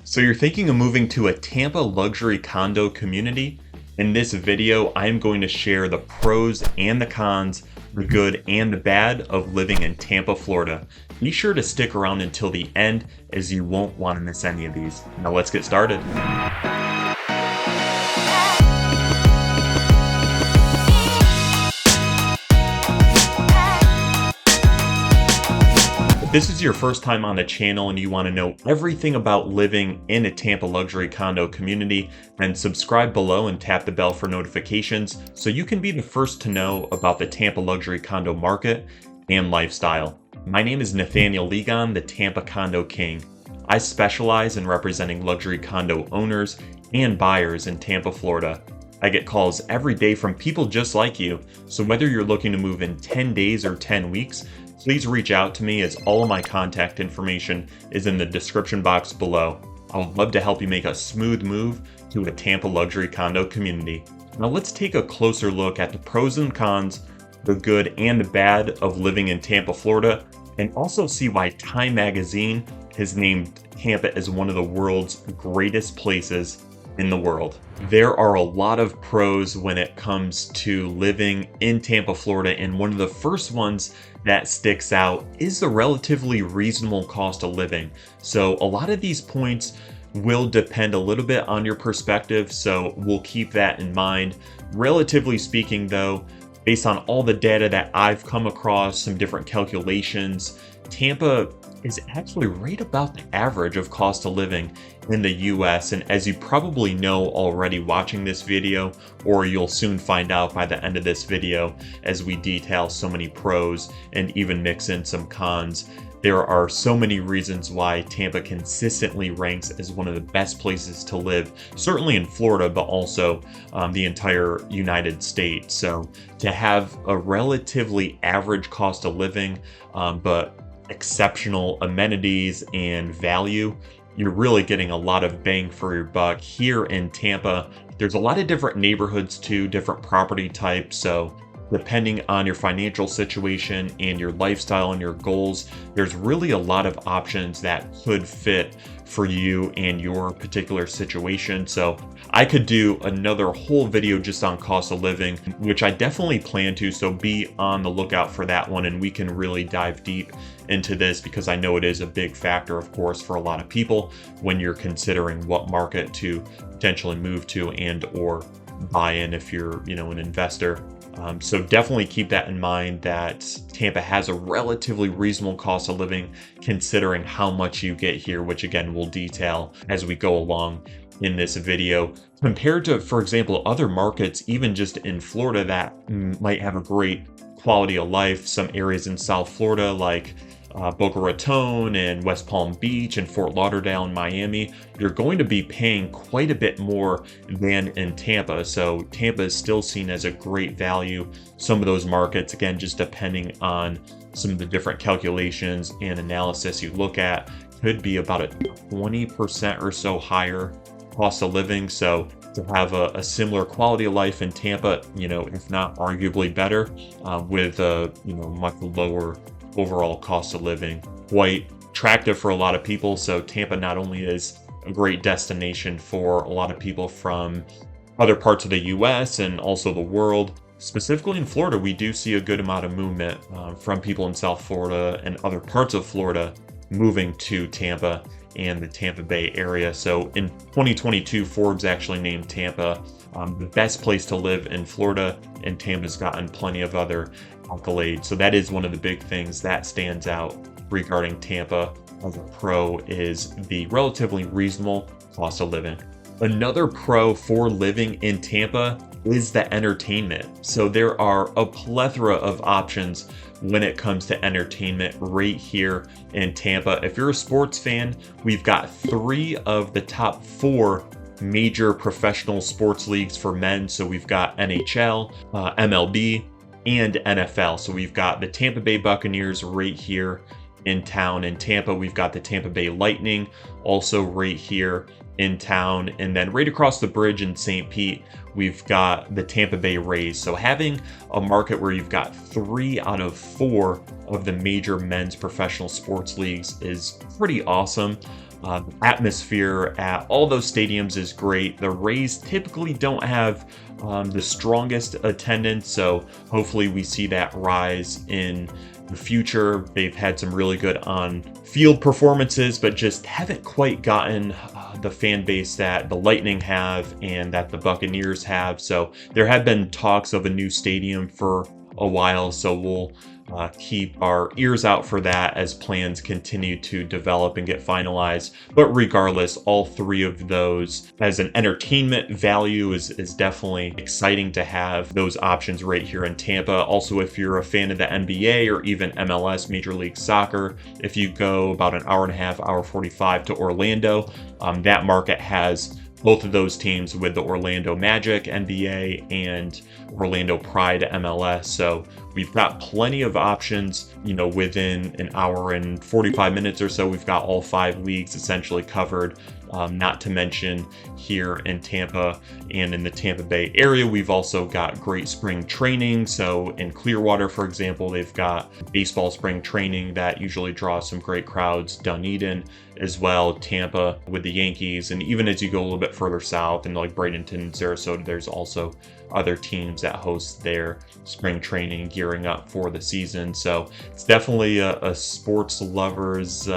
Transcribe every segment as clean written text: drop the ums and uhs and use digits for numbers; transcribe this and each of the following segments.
So you're thinking of moving to a Tampa luxury condo community? In this video, I'm going to share the pros and the cons, the good and the bad of living in Tampa, Florida. Be sure to stick around until the end as you won't want to miss any of these. Now let's get started. If this is your first time on the channel and you want to know everything about living in a Tampa luxury condo community, then subscribe below and tap the bell for notifications so you can be the first to know about the Tampa luxury condo market and lifestyle. My name is Nathaniel Ligon, the Tampa Condo King. I specialize in representing luxury condo owners and buyers in Tampa, Florida. I get calls every day from people just like you, so whether you're looking to move in 10 days or 10 weeks, please reach out to me as all of my contact information is in the description box below. I would love to help you make a smooth move to a Tampa luxury condo community. Now let's take a closer look at the pros and cons, the good and the bad of living in Tampa, Florida, and also see why Time Magazine has named Tampa as one of the world's greatest places in the world. There are a lot of pros when it comes to living in Tampa, Florida, and one of the first ones that sticks out is the relatively reasonable cost of living. So a lot of these points will depend a little bit on your perspective, so we'll keep that in mind. Relatively speaking though, based on all the data that I've come across, some different calculations, Tampa is actually right about the average of cost of living in the US. And as you probably know already watching this video, or you'll soon find out by the end of this video as we detail so many pros and even mix in some cons, there are so many reasons why Tampa consistently ranks as one of the best places to live, certainly in Florida, but also the entire United States. So to have a relatively average cost of living, but exceptional amenities and value, you're really getting a lot of bang for your buck here in Tampa. There's a lot of different neighborhoods too, different property types. So depending on your financial situation and your lifestyle and your goals, there's really a lot of options that could fit for you and your particular situation. So I could do another whole video just on cost of living, which I definitely plan to, so be on the lookout for that one and we can really dive deep into this because I know it is a big factor, of course, for a lot of people when you're considering what market to potentially move to and or buy in if you're, an investor. So definitely keep that in mind that Tampa has a relatively reasonable cost of living considering how much you get here, which again, we'll detail as we go along in this video. Compared to, for example, other markets, even just in Florida that might have a great quality of life, some areas in South Florida like Boca Raton and West Palm Beach and Fort Lauderdale and Miami, you're going to be paying quite a bit more than in Tampa. So Tampa is still seen as a great value. Some of those markets, again, just depending on some of the different calculations and analysis you look at, could be about a 20% or so higher cost of living. So to have a similar quality of life in Tampa, if not arguably better, with a much lower overall cost of living, quite attractive for a lot of people. So Tampa not only is a great destination for a lot of people from other parts of the US and also the world, specifically in Florida, we do see a good amount of movement from people in South Florida and other parts of Florida moving to Tampa and the Tampa Bay area. So in 2022, Forbes actually named Tampa the best place to live in Florida, and Tampa's gotten plenty of other accolades. So that is one of the big things that stands out regarding Tampa as a pro is the relatively reasonable cost of living. Another pro for living in Tampa is the entertainment. So there are a plethora of options when it comes to entertainment right here in Tampa. If you're a sports fan, we've got 3 of the top 4 major professional sports leagues for men. So we've got NHL, MLB, and NFL. So we've got the Tampa Bay Buccaneers right here in town. In Tampa, we've got the Tampa Bay Lightning also right here in town. And then right across the bridge in St. Pete, we've got the Tampa Bay Rays. So having a market where you've got 3 out of 4 of the major men's professional sports leagues is pretty awesome. Atmosphere at all those stadiums is great. The Rays typically don't have the strongest attendance, so hopefully we see that rise in the future. They've had some really good on field performances, but just haven't quite gotten the fan base that the Lightning have and that the Buccaneers have. So there have been talks of a new stadium for a while, so we'll keep our ears out for that as plans continue to develop and get finalized. But regardless, all three of those as an entertainment value is definitely exciting to have those options right here in Tampa. Also, if you're a fan of the NBA or even MLS, Major League Soccer, if you go about an hour and a half, hour 45 to Orlando, that market has both of those teams with the Orlando Magic NBA and Orlando Pride MLS. So we've got plenty of options, within an hour and 45 minutes or so. We've got all 5 leagues essentially covered. Not to mention here in Tampa and in the Tampa Bay area, we've also got great spring training. So in Clearwater, for example, they've got baseball spring training that usually draws some great crowds. Dunedin as well, Tampa with the Yankees. And even as you go a little bit further south in like Bradenton, Sarasota, there's also other teams that host their spring training gearing up for the season. So it's definitely a sports lover's,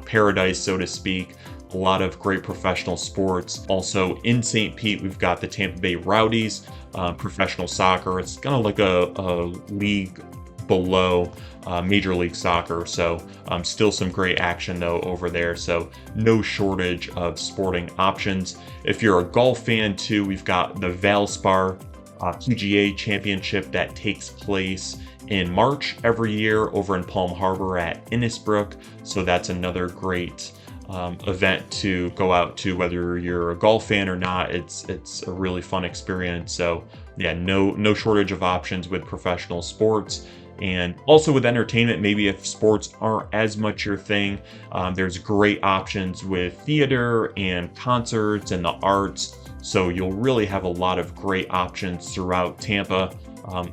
paradise, so to speak. A lot of great professional sports. Also in St. Pete, we've got the Tampa Bay Rowdies, professional soccer. It's kind of like a league below Major League Soccer. So still some great action though over there. So no shortage of sporting options. If you're a golf fan too, we've got the Valspar PGA Championship that takes place in March every year over in Palm Harbor at Innisbrook. So that's another great event to go out to, whether you're a golf fan or not. It's a really fun experience. So yeah, no shortage of options with professional sports. And also with entertainment, maybe if sports aren't as much your thing, there's great options with theater and concerts and the arts. So you'll really have a lot of great options throughout Tampa.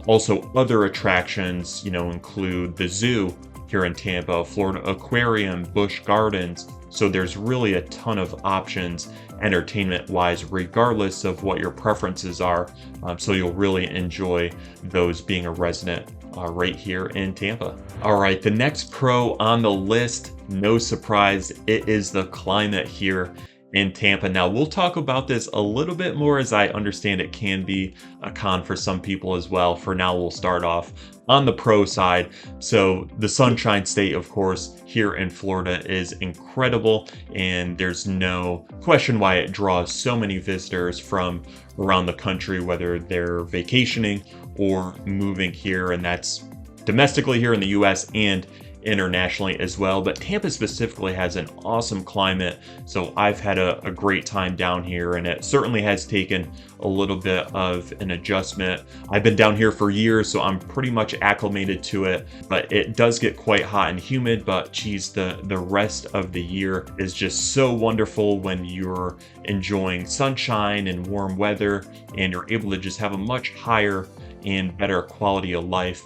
Also other attractions, include the zoo here in Tampa, Florida Aquarium, Busch Gardens. So there's really a ton of options entertainment-wise, regardless of what your preferences are. So you'll really enjoy those being a resident right here in Tampa. All right, the next pro on the list, no surprise, it is the climate here in Tampa. Now, we'll talk about this a little bit more, as I understand it can be a con for some people as well. For now, we'll start off on the pro side. So the Sunshine State, of course, here in Florida is incredible, and there's no question why it draws so many visitors from around the country, whether they're vacationing or moving here, and that's domestically here in the US and internationally as well. But Tampa specifically has an awesome climate, so I've had a great time down here, and it certainly has taken a little bit of an adjustment. I've been down here for years, so I'm pretty much acclimated to it, but it does get quite hot and humid. But geez, the rest of the year is just so wonderful when you're enjoying sunshine and warm weather, and you're able to just have a much higher and better quality of life.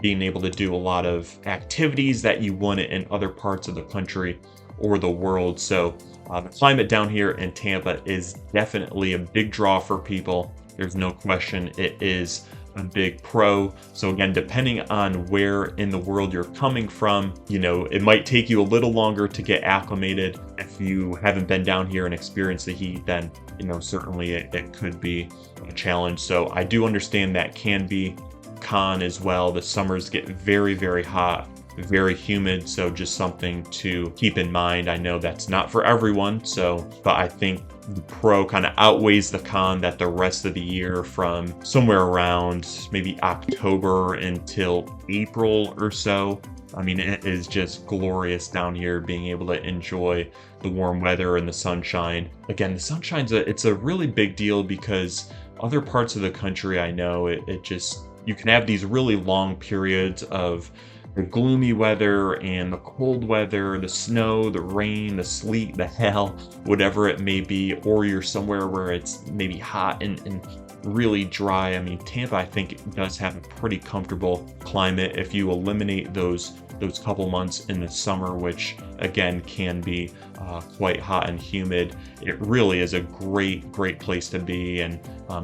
Being able to do a lot of activities that you wouldn't in other parts of the country or the world. So the climate down here in Tampa is definitely a big draw for people. There's no question it is a big pro. So again, depending on where in the world you're coming from, it might take you a little longer to get acclimated. If you haven't been down here and experienced the heat, then certainly it could be a challenge. So I do understand that can be con as well. The summers get very, very hot, very humid, so just something to keep in mind. I know that's not for everyone, but I think the pro kind of outweighs the con, that the rest of the year from somewhere around maybe October until April or so, I mean, it is just glorious down here, being able to enjoy the warm weather and the sunshine. Again, the sunshine's it's a really big deal, because other parts of the country, I know you can have these really long periods of the gloomy weather and the cold weather, the snow, the rain, the sleet, the hail, whatever it may be, or you're somewhere where it's maybe hot and really dry. I mean, Tampa, I think, does have a pretty comfortable climate if you eliminate those those couple months in the summer, which again can be quite hot and humid, it really is a great place to be, and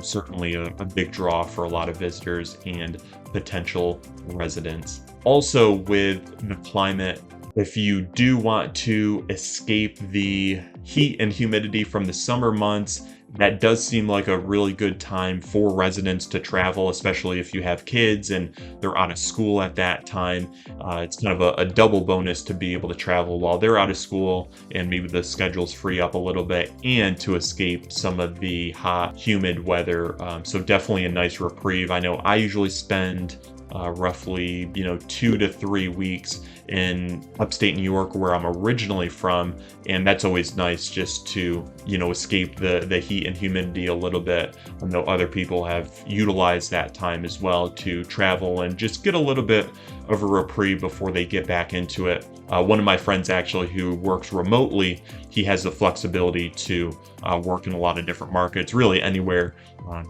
certainly a big draw for a lot of visitors and potential residents. Also, with the climate, if you do want to escape the heat and humidity from the summer months, that does seem like a really good time for residents to travel, especially if you have kids and they're out of school at that time. It's kind of a double bonus to be able to travel while they're out of school and maybe the schedules free up a little bit, and to escape some of the hot, humid weather. So definitely a nice reprieve. I know I usually spend roughly 2 to 3 weeks in upstate New York, where I'm originally from, and that's always nice just to escape the heat and humidity a little bit. I know other people have utilized that time as well to travel and just get a little bit of a reprieve before they get back into it. One of my friends actually, who works remotely, he has the flexibility to work in a lot of different markets, really anywhere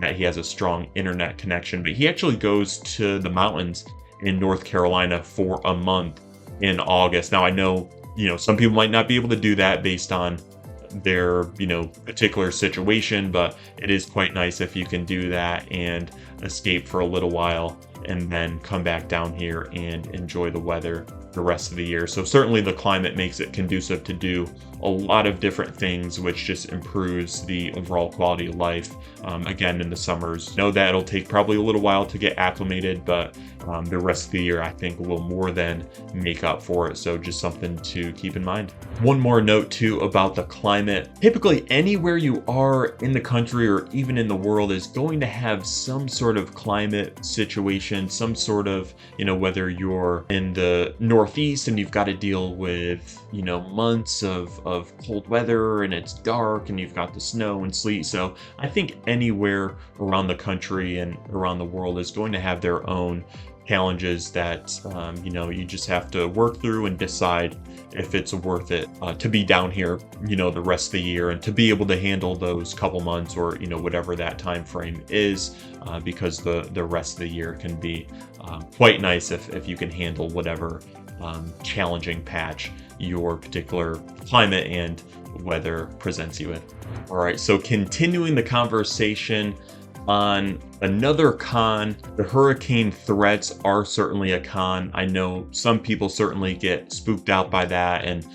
that he has a strong internet connection. But he actually goes to the mountains in North Carolina for a month in August. Now I know, some people might not be able to do that based on their, particular situation, but it is quite nice if you can do that and escape for a little while and then come back down here and enjoy the weather the rest of the year. So certainly the climate makes it conducive to do a lot of different things, which just improves the overall quality of life. Again, in the summers, know that it'll take probably a little while to get acclimated, but the rest of the year I think will more than make up for it. So just something to keep in mind. One more note too about the climate. Typically anywhere you are in the country or even in the world is going to have some sort of climate situation, some sort of, whether you're in the Northeast and you've got to deal with, months of cold weather and it's dark and you've got the snow and sleet. So I think anywhere around the country and around the world is going to have their own challenges that you just have to work through and decide if it's worth it to be down here the rest of the year, and to be able to handle those couple months or whatever that time frame is, because the rest of the year can be quite nice if you can handle whatever challenging patch your particular climate and weather presents you with. All right, so continuing the conversation on another con, the hurricane threats are certainly a con. I know some people certainly get spooked out by that, and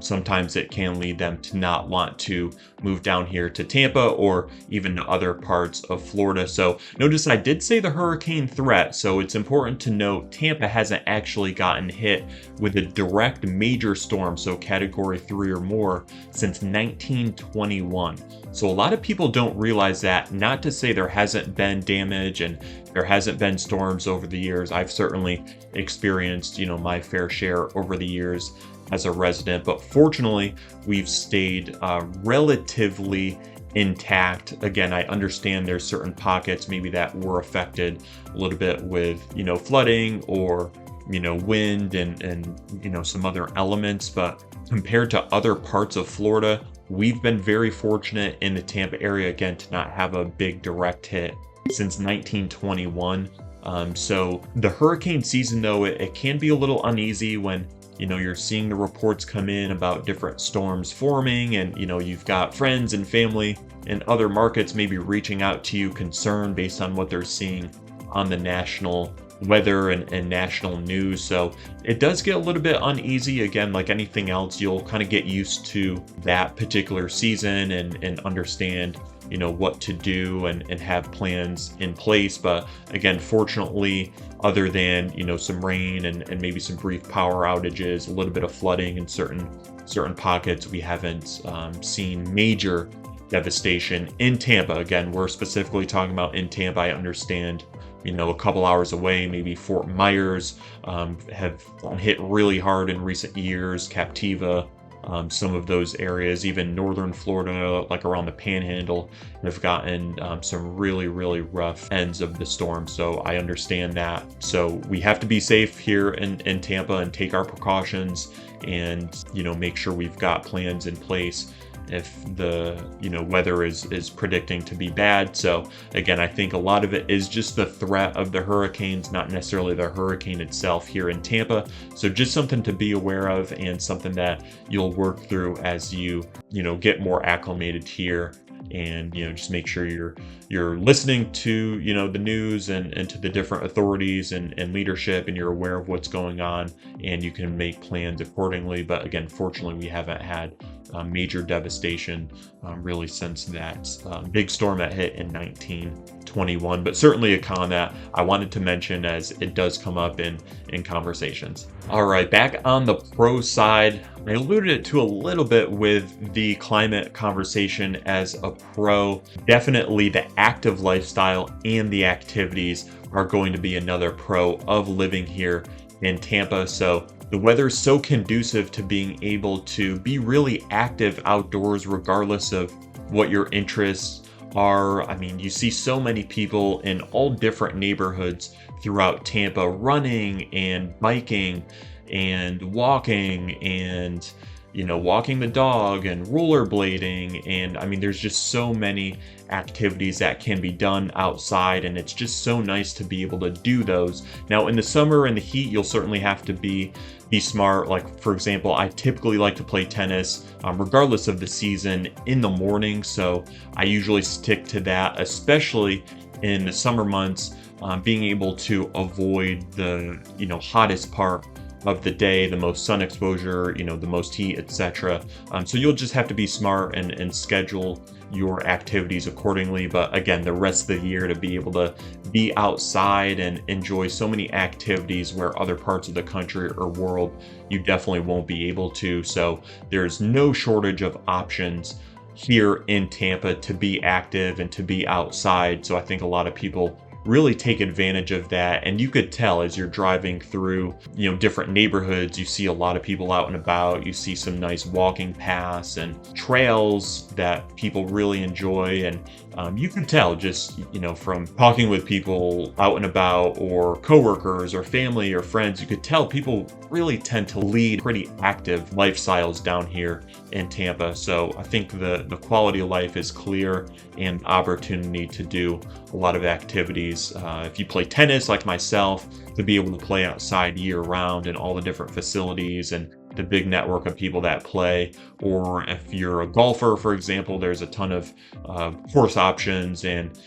sometimes it can lead them to not want to move down here to Tampa or even to other parts of Florida. So notice I did say the hurricane threat, so it's important to note Tampa hasn't actually gotten hit with a direct major storm, so category 3 or more, since 1921. So a lot of people don't realize that. Not to say there hasn't been damage and there hasn't been storms over the years. I've certainly experienced, my fair share over the years as a resident, but fortunately we've stayed relatively intact. Again, I understand there's certain pockets maybe that were affected a little bit with, flooding or, wind and some other elements, but compared to other parts of Florida, we've been very fortunate in the Tampa area, again, to not have a big direct hit since 1921. So the hurricane season, though, it can be a little uneasy when you're seeing the reports come in about different storms forming, and you've got friends and family in other markets maybe reaching out to you concerned based on what they're seeing on the national weather and national news. So it does get a little bit uneasy. Again, like anything else, you'll kind of get used to that particular season and understand what to do and have plans in place. But again, fortunately, other than some rain and maybe some brief power outages, a little bit of flooding in certain pockets, we haven't seen major devastation in Tampa. Again, we're specifically talking about in Tampa. I understand a couple hours away, maybe Fort Myers have hit really hard in recent years, Captiva, some of those areas, even northern Florida, like around the Panhandle, have gotten some really rough ends of the storm. So I understand that. So we have to be safe here in Tampa and take our precautions and make sure we've got plans in place if the weather is predicting to be bad. So again, I think a lot of it is just the threat of the hurricanes, not necessarily the hurricane itself here in Tampa. So just something to be aware of, and something that you'll work through as you get more acclimated here. And just make sure you're listening to the news and to the different authorities and leadership, and you're aware of what's going on, and you can make plans accordingly. But again, fortunately, we haven't had major devastation really since that big storm that hit in 1921. But certainly a con that I wanted to mention, as it does come up in conversations. All right, back on the pro side, I alluded to a little bit with the climate conversation as a pro. Definitely the active lifestyle and the activities are going to be another pro of living here in Tampa. So the weather is so conducive to being able to be really active outdoors, regardless of what your interests are. I mean, you see so many people in all different neighborhoods throughout Tampa running and biking and walking and walking the dog and rollerblading. And I mean, there's just so many activities that can be done outside, and it's just so nice to be able to do those. Now in the summer and the heat, you'll certainly have to be smart. Like, for example, I typically like to play tennis regardless of the season in the morning, so I usually stick to that, especially in the summer months, being able to avoid the hottest part of the day, the most sun exposure, the most heat, etc. So you'll just have to be smart and schedule your activities accordingly. But again, the rest of the year, to be able to be outside and enjoy so many activities where other parts of the country or world you definitely won't be able to. So there's no shortage of options here in Tampa to be active and to be outside. So I think a lot of people really take advantage of that. And you could tell as you're driving through different neighborhoods, you see a lot of people out and about. You see some nice walking paths and trails that people really enjoy. And you can tell just from talking with people out and about, or coworkers or family or friends, you could tell people really tend to lead pretty active lifestyles down here in Tampa. So I think the quality of life is clear, and opportunity to do a lot of activities. If you play tennis like myself, to be able to play outside year round and all the different facilities and the big network of people that play. Or if you're a golfer, for example, there's a ton of course options, and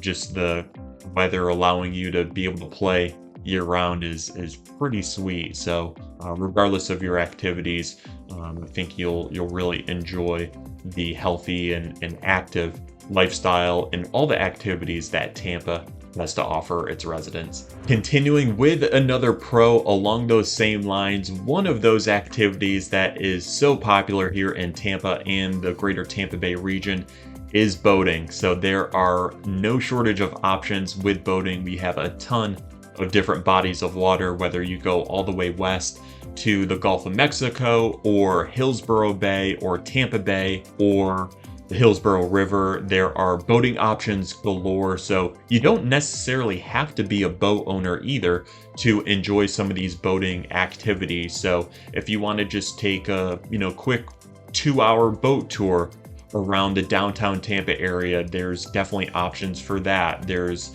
just the weather allowing you to be able to play year round is pretty sweet. So regardless of your activities, I think you'll really enjoy the healthy and active lifestyle and all the activities that Tampa has to offer its residents. Continuing with another pro along those same lines, one of those activities that is so popular here in Tampa and the greater Tampa Bay region is boating. So there are no shortage of options with boating. We have a ton of different bodies of water, whether you go all the way west to the Gulf of Mexico, or Hillsborough Bay, or Tampa Bay, or the Hillsborough River. There are boating options galore. So you don't necessarily have to be a boat owner either to enjoy some of these boating activities. So if you want to just take a quick 2-hour boat tour around the downtown Tampa area, there's definitely options for that. There's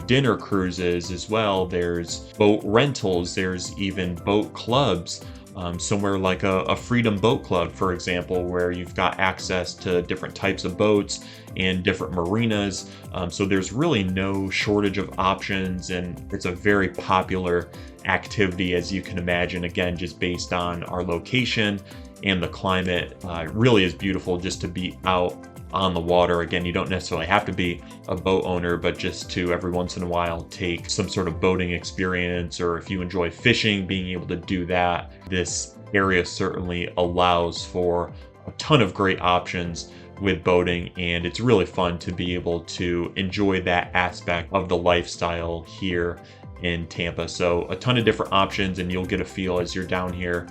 dinner cruises as well. There's boat rentals. There's even boat clubs. Somewhere like a Freedom Boat Club, for example, where you've got access to different types of boats and different marinas. So there's really no shortage of options, and it's a very popular activity, as you can imagine, again, just based on our location and the climate. It really is beautiful just to be out on the water. Again, you don't necessarily have to be a boat owner, but just to every once in a while take some sort of boating experience, or if you enjoy fishing, being able to do that. This area certainly allows for a ton of great options with boating, and it's really fun to be able to enjoy that aspect of the lifestyle here in Tampa. So a ton of different options, and you'll get a feel as you're down here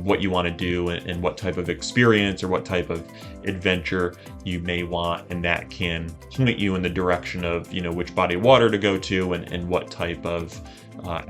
what you want to do and what type of experience or what type of adventure you may want, and that can point you in the direction of which body of water to go to and what type of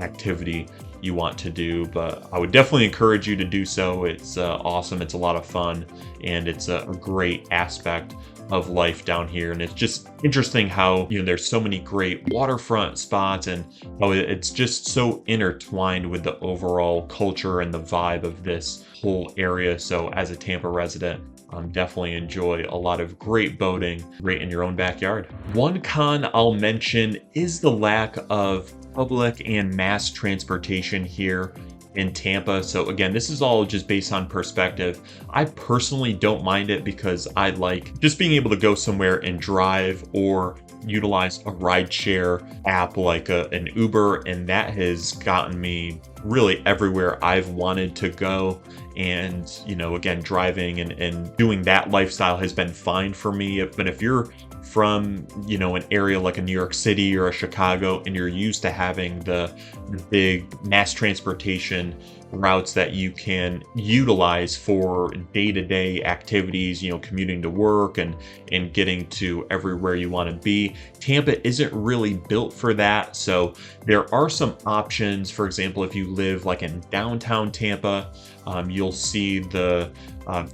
activity you want to do, but I would definitely encourage you to do so. It's awesome. It's a lot of fun, and it's a great aspect of life down here. And it's just interesting how, there's so many great waterfront spots, and how it's just so intertwined with the overall culture and the vibe of this whole area. So as a Tampa resident, definitely enjoy a lot of great boating right in your own backyard. One con I'll mention is the lack of public and mass transportation here in Tampa. So again, this is all just based on perspective. I personally don't mind it because I like just being able to go somewhere and drive or utilize a rideshare app like an Uber, and that has gotten me really everywhere I've wanted to go. And again, driving and doing that lifestyle has been fine for me. But if you're from an area like a New York City or a Chicago, and you're used to having the big mass transportation routes that you can utilize for day-to-day activities, commuting to work and getting to everywhere you want to be, Tampa isn't really built for that. So there are some options. For example, if you live like in downtown Tampa, you'll see the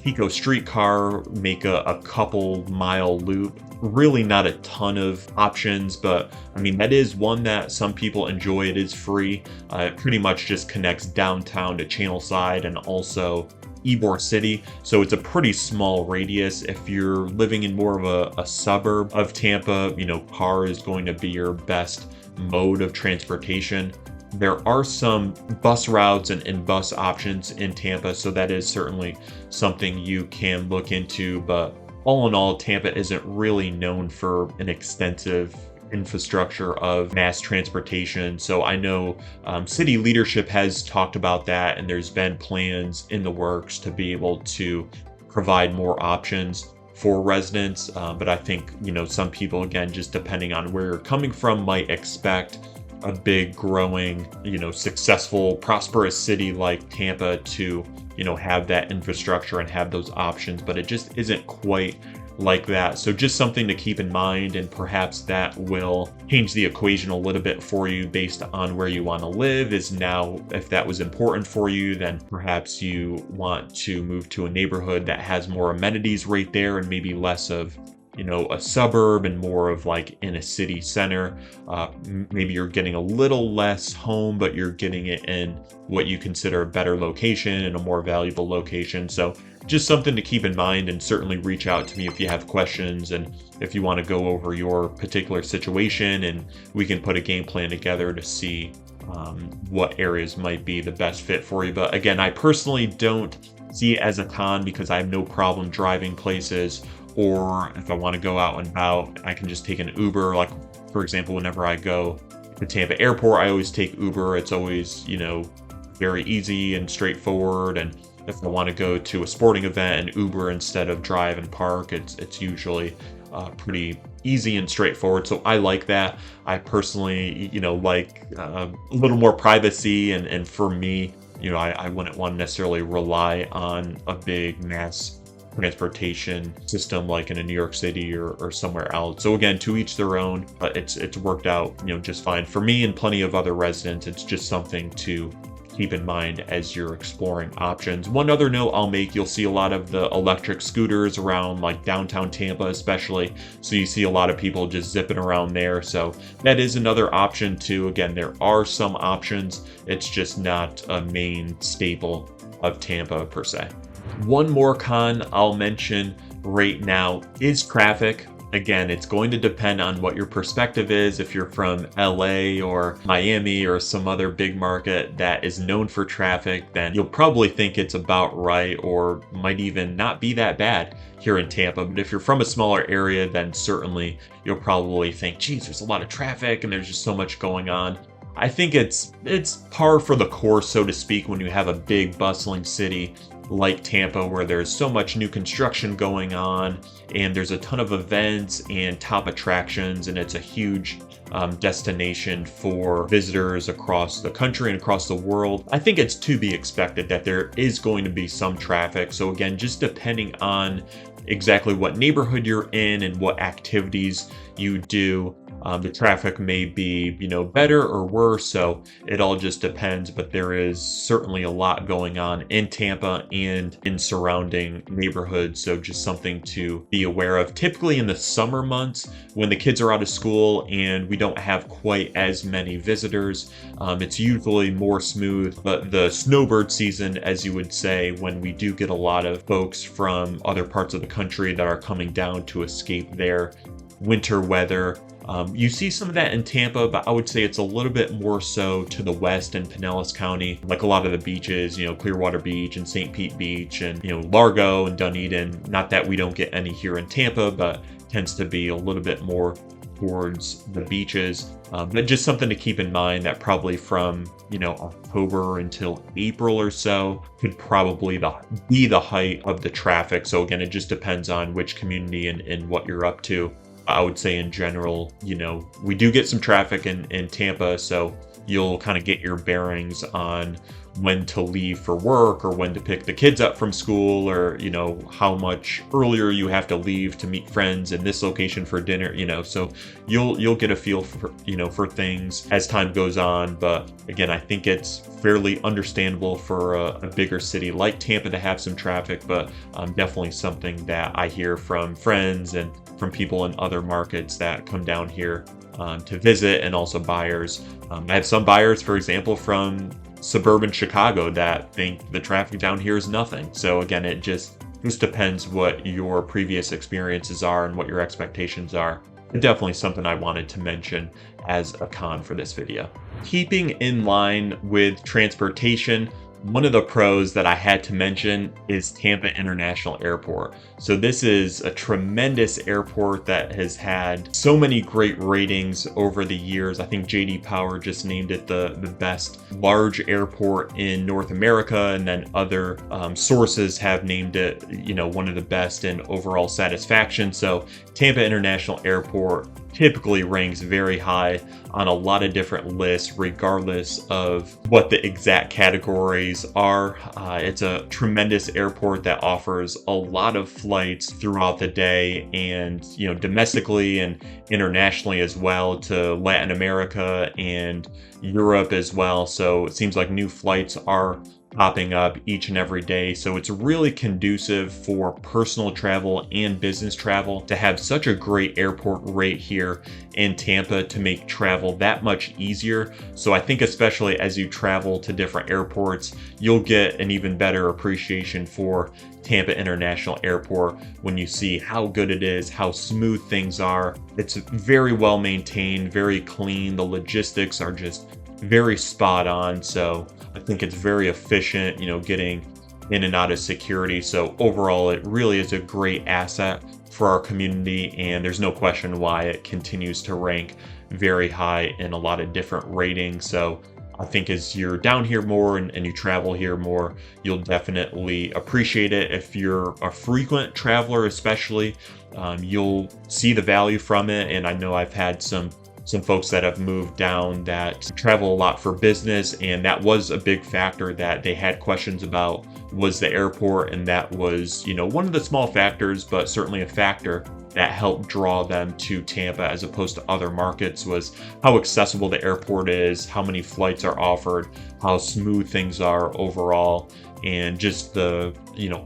Pico streetcar make a couple mile loop. Really not a ton of options, but I mean, that is one that some people enjoy. It is free. It pretty much just connects downtown to Channelside and also Ybor City. So it's a pretty small radius. If you're living in more of a suburb of Tampa, car is going to be your best mode of transportation. There are some bus routes and bus options in Tampa, so that is certainly something you can look into. But all in all, Tampa isn't really known for an extensive infrastructure of mass transportation. So I know city leadership has talked about that, and there's been plans in the works to be able to provide more options for residents. But I think, some people, again, just depending on where you're coming from, might expect a big, growing, successful, prosperous city like Tampa to, have that infrastructure and have those options, but it just isn't quite like that. So just something to keep in mind, and perhaps that will change the equation a little bit for you based on where you want to live. Is now, if that was important for you, then perhaps you want to move to a neighborhood that has more amenities right there, and maybe less of a suburb and more of like in a city center. Maybe you're getting a little less home, but you're getting it in what you consider a better location and a more valuable location. So just something to keep in mind, and certainly reach out to me if you have questions and if you want to go over your particular situation, and we can put a game plan together to see what areas might be the best fit for you. But again, I personally don't see it as a con because I have no problem driving places. Or if I want to go out and about, I can just take an Uber. Like, for example, whenever I go to Tampa Airport, I always take Uber. It's always, very easy and straightforward. And if I want to go to a sporting event and Uber instead of drive and park, it's usually pretty easy and straightforward. So I like that. I personally, like a little more privacy. And for me, I wouldn't want to necessarily rely on a big mass transportation system like in a New York City or somewhere else. So again, to each their own, but it's worked out, just fine for me and plenty of other residents. It's just something to keep in mind as you're exploring options. One other note I'll make, you'll see a lot of the electric scooters around like downtown Tampa especially. So you see a lot of people just zipping around there. So that is another option too. Again, there are some options. It's just not a main staple of Tampa per se. One more con I'll mention right now is traffic. Again, it's going to depend on what your perspective is. If you're from LA or Miami or some other big market that is known for traffic, then you'll probably think it's about right, or might even not be that bad here in Tampa. But if you're from a smaller area, then certainly you'll probably think, geez, there's a lot of traffic and there's just so much going on. I think it's par for the course, so to speak, when you have a big bustling city like Tampa, where there's so much new construction going on and there's a ton of events and top attractions, and it's a huge destination for visitors across the country and across the world. I think it's to be expected that there is going to be some traffic. So again, just depending on exactly what neighborhood you're in and what activities you do, The traffic may be, better or worse, so it all just depends. But there is certainly a lot going on in Tampa and in surrounding neighborhoods, so just something to be aware of. Typically in the summer months, when the kids are out of school and we don't have quite as many visitors, it's usually more smooth. But the snowbird season, as you would say, when we do get a lot of folks from other parts of the country that are coming down to escape their winter weather, you see some of that in Tampa, but I would say it's a little bit more so to the west in Pinellas County, like a lot of the beaches, Clearwater Beach and St. Pete Beach and, Largo and Dunedin. Not that we don't get any here in Tampa, but tends to be a little bit more towards the beaches. But just something to keep in mind that probably from, October until April or so could probably be the height of the traffic. So again, it just depends on which community and what you're up to. I would say in general, we do get some traffic in Tampa, so you'll kind of get your bearings on when to leave for work or when to pick the kids up from school, or, how much earlier you have to leave to meet friends in this location for dinner, so you'll get a feel for, for things as time goes on. But again, I think it's fairly understandable for a bigger city like Tampa to have some traffic, but definitely something that I hear from friends and from people in other markets that come down here to visit, and also buyers. I have some buyers, for example, from suburban Chicago that think the traffic down here is nothing. So again, it just depends what your previous experiences are and what your expectations are. Definitely something I wanted to mention as a con for this video. Keeping in line with transportation, one of the pros that I had to mention is Tampa International Airport. So this is a tremendous airport that has had so many great ratings over the years. I think JD Power just named it the best large airport in North America, and then other sources have named it, one of the best in overall satisfaction. So Tampa International Airport typically ranks very high on a lot of different lists, regardless of what the exact categories are. It's a tremendous airport that offers a lot of flights throughout the day, and domestically and internationally as well, to Latin America and Europe as well. So it seems like new flights are popping up each and every day. So it's really conducive for personal travel and business travel to have such a great airport right here in Tampa to make travel that much easier. So I think especially as you travel to different airports, you'll get an even better appreciation for Tampa International Airport when you see how good it is, how smooth things are. It's very well maintained, very clean. The logistics are just very spot on. So I think it's very efficient, getting in and out of security. So overall, it really is a great asset for our community, and there's no question why it continues to rank very high in a lot of different ratings. So I think as you're down here more and you travel here more, you'll definitely appreciate it. If you're a frequent traveler especially, you'll see the value from it. And I know I've had some folks that have moved down that travel a lot for business, and that was a big factor that they had questions about, was the airport. And that was, one of the small factors, but certainly a factor that helped draw them to Tampa as opposed to other markets, was how accessible the airport is, how many flights are offered, how smooth things are overall, and just the,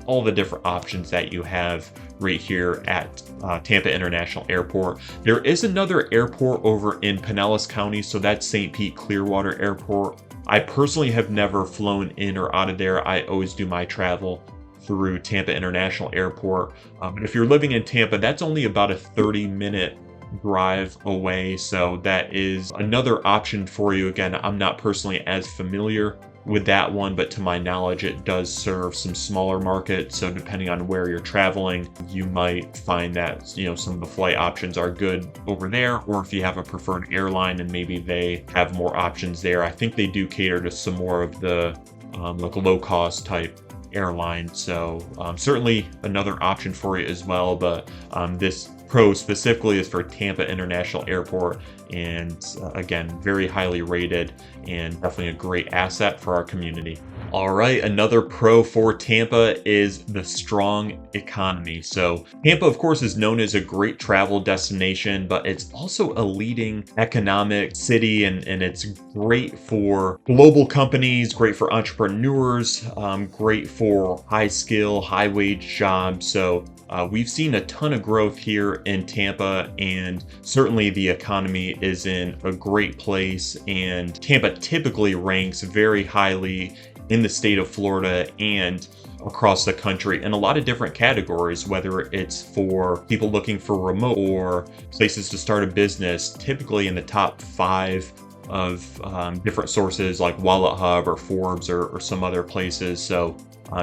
all the different options that you have right here at Tampa International Airport. There is another airport over in Pinellas County, so that's St. Pete Clearwater Airport. I personally have never flown in or out of there. I always do my travel through Tampa International Airport. But if you're living in Tampa, that's only about a 30-minute drive away. So that is another option for you. Again, I'm not personally as familiar with that one, but to my knowledge, it does serve some smaller markets. So depending on where you're traveling, you might find that, some of the flight options are good over there, or if you have a preferred airline and maybe they have more options there. I think they do cater to some more of the like low cost type airline. So certainly another option for you as well. But this pro specifically is for Tampa International Airport, and again, very highly rated and definitely a great asset for our community. All right, another pro for Tampa is the strong economy. So Tampa, of course, is known as a great travel destination, but it's also a leading economic city, and it's great for global companies, great for entrepreneurs, great for high skill, high wage jobs. So we've seen a ton of growth here in Tampa, and certainly the economy is in a great place. And Tampa typically ranks very highly in the state of Florida and across the country in a lot of different categories, whether it's for people looking for remote or places to start a business, typically in the top 5 of different sources like Wallet Hub or Forbes or some other places. So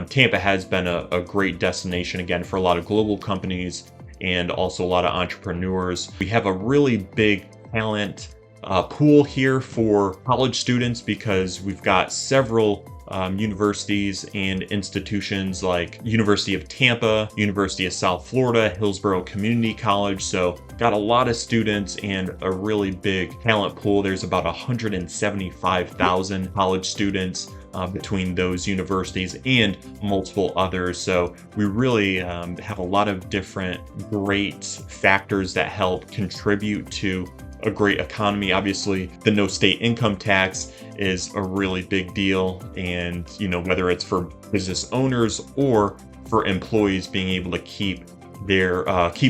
Tampa has been a great destination, again, for a lot of global companies and also a lot of entrepreneurs. We have a really big talent pool here for college students because we've got several universities and institutions like University of Tampa, University of South Florida, Hillsborough Community College. So got a lot of students and a really big talent pool. There's about 175,000 college students between those universities and multiple others. So we really have a lot of different great factors that help contribute to a great economy. Obviously, the no state income tax is a really big deal. And, whether it's for business owners or for employees being able to keep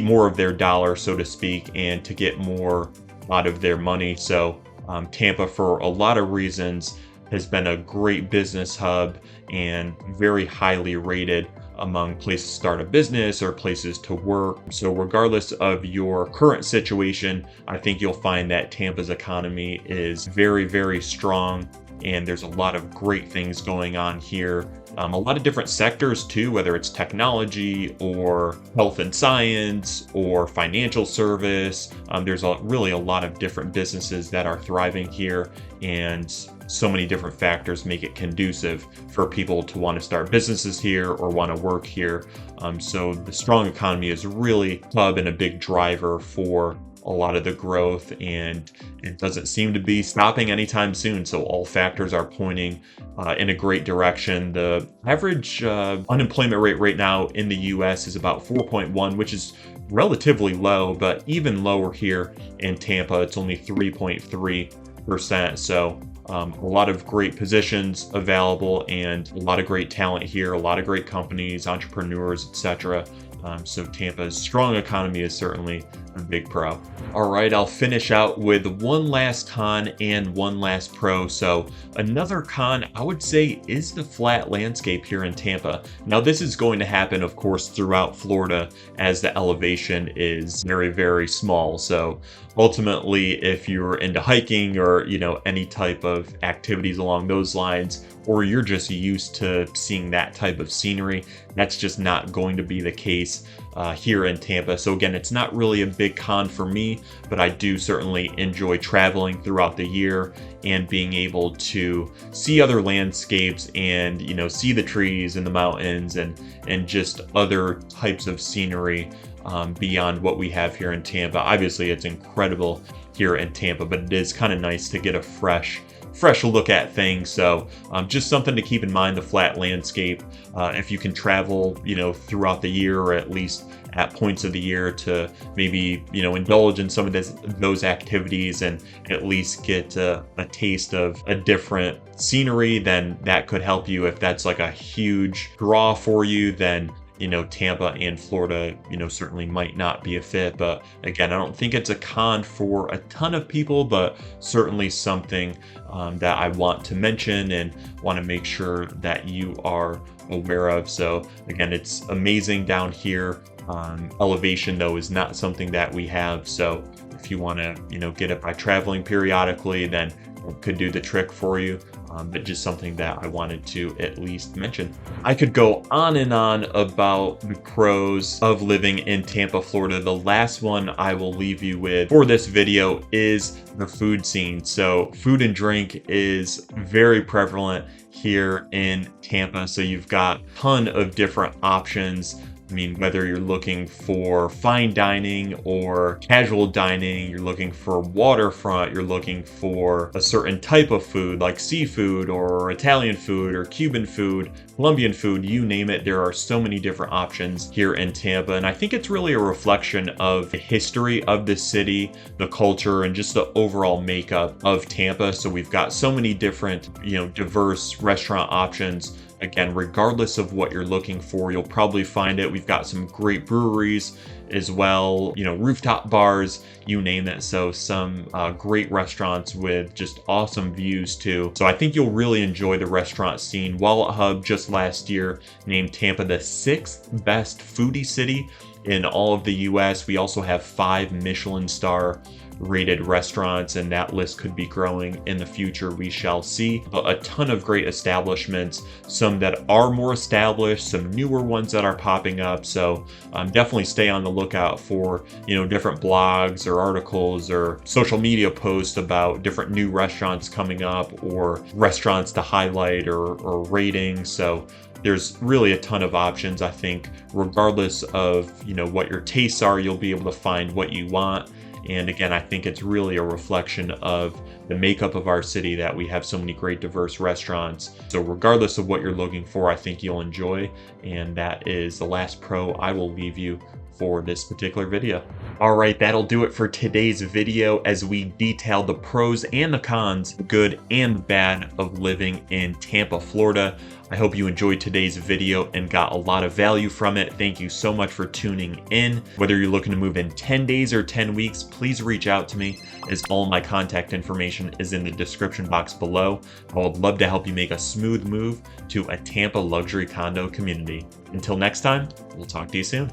more of their dollar, so to speak, and to get more out of their money. So Tampa, for a lot of reasons, has been a great business hub and very highly rated among places to start a business or places to work. So regardless of your current situation, I think you'll find that Tampa's economy is very, very strong, and there's a lot of great things going on here. A lot of different sectors too, whether it's technology or health and science or financial service. There's really a lot of different businesses that are thriving here, and so many different factors make it conducive for people to want to start businesses here or want to work here. So the strong economy is really a hub and a big driver for a lot of the growth, and it doesn't seem to be stopping anytime soon. So all factors are pointing in a great direction. The average unemployment rate right now in the US is about 4.1, which is relatively low, but even lower here in Tampa, it's only 3.3%. So a lot of great positions available and a lot of great talent here, a lot of great companies, entrepreneurs, etc. So Tampa's strong economy is certainly a big pro. All right, I'll finish out with one last con and one last pro. So another con, I would say, is the flat landscape here in Tampa. Now, this is going to happen, of course, throughout Florida as the elevation is very, very small. So ultimately, if you're into hiking or, any type of activities along those lines, or you're just used to seeing that type of scenery, that's just not going to be the case here in Tampa. So again, it's not really a big con for me, but I do certainly enjoy traveling throughout the year and being able to see other landscapes and, see the trees and the mountains and just other types of scenery beyond what we have here in Tampa. Obviously, it's incredible here in Tampa, but it is kind of nice to get a fresh look at things. So just something to keep in mind, the flat landscape. If you can travel, throughout the year, or at least at points of the year, to maybe, indulge in some of those activities and at least get a taste of a different scenery, then that could help you. If that's like a huge draw for you, then Tampa and Florida, certainly might not be a fit. But again, I don't think it's a con for a ton of people, but certainly something that I want to mention and want to make sure that you are aware of. So again, it's amazing down here. Elevation, though, is not something that we have. So if you want to, get it by traveling periodically, then it could do the trick for you. But just something that I wanted to at least mention. I could go on and on about the pros of living in Tampa, Florida. The last one I will leave you with for this video is the food scene. So food and drink is very prevalent here in Tampa. So you've got a ton of different options. I mean, whether you're looking for fine dining or casual dining, you're looking for waterfront, you're looking for a certain type of food like seafood or Italian food or Cuban food, Colombian food, you name it. There are so many different options here in Tampa. And I think it's really a reflection of the history of the city, the culture, and just the overall makeup of Tampa. So we've got so many different, diverse restaurant options. Again, regardless of what you're looking for, you'll probably find it. We've got some great breweries as well, rooftop bars, you name it. So some great restaurants with just awesome views too. So I think you'll really enjoy the restaurant scene. Wallet Hub just last year named Tampa the 6th best foodie city in all of the US. We also have 5 Michelin star rated restaurants, and that list could be growing in the future. We shall see. But a ton of great establishments, some that are more established, some newer ones that are popping up. So definitely stay on the lookout for different blogs or articles or social media posts about different new restaurants coming up or restaurants to highlight or ratings. So there's really a ton of options. I think regardless of what your tastes are, you'll be able to find what you want. And again, I think it's really a reflection of the makeup of our city that we have so many great diverse restaurants. So regardless of what you're looking for, I think you'll enjoy. And that is the last pro I will leave you for this particular video. All right, that'll do it for today's video as we detail the pros and the cons, good and bad, of living in Tampa, Florida. I hope you enjoyed today's video and got a lot of value from it. Thank you so much for tuning in. Whether you're looking to move in 10 days or 10 weeks, please reach out to me, as all my contact information is in the description box below. I would love to help you make a smooth move to a Tampa luxury condo community. Until next time, we'll talk to you soon.